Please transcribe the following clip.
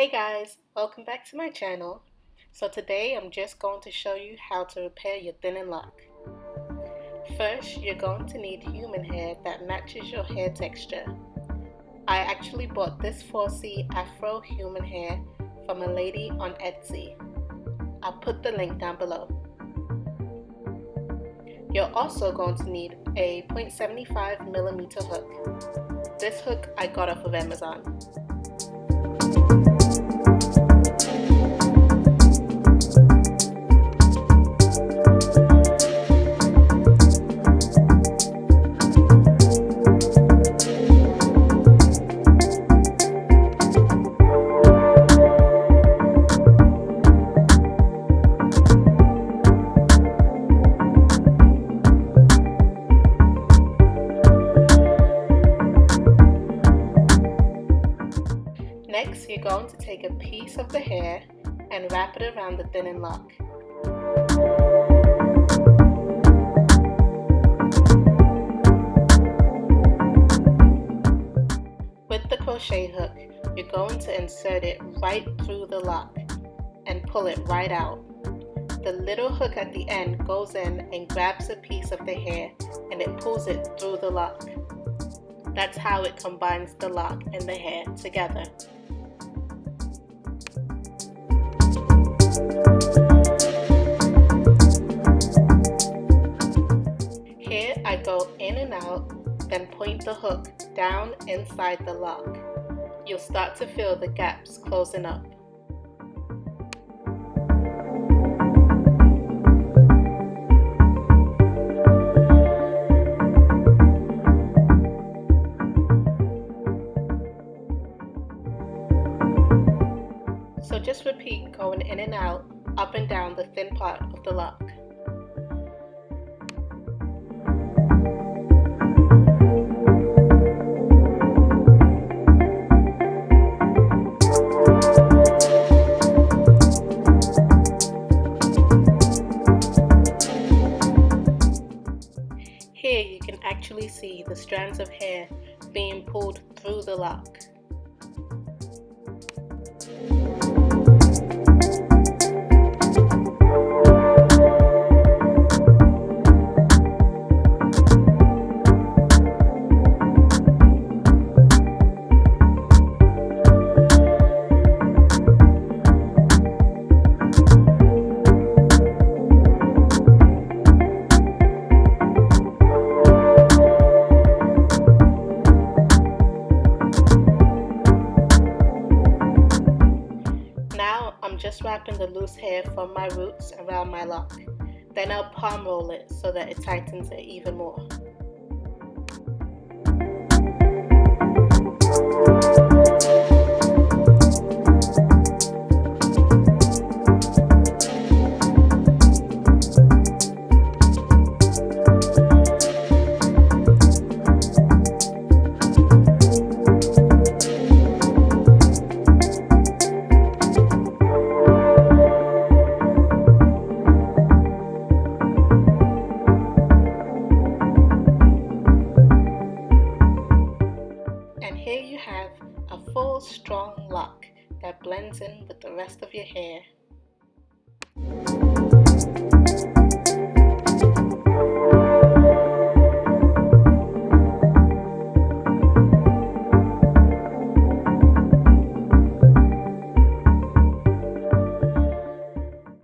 Hey guys, welcome back to my channel. So today I'm just going to show you how to repair your thinning lock. First, you're going to need human hair that matches your hair texture. I actually bought this 4C Afro human hair from a lady on Etsy. I'll put the link down below. You're also going to need a 0.75mm hook. This hook I got off of Amazon. Next, you're going to take a piece of the hair and wrap it around the thinning lock. With the crochet hook, you're going to insert it right through the lock and pull it right out. The little hook at the end goes in and grabs a piece of the hair and it pulls it through the lock. That's how it combines the lock and the hair together. Here I go in and out, then point the hook down inside the lock. You'll start to feel the gaps closing up. So just repeat going in and out, up and down the thin part of the lock. Here you can actually see the strands of hair being pulled through the lock. Now I'm just wrapping the loose hair from my roots around my lock. Then I'll palm roll it so that it tightens it even more. Here you have a full, strong lock that blends in with the rest of your hair.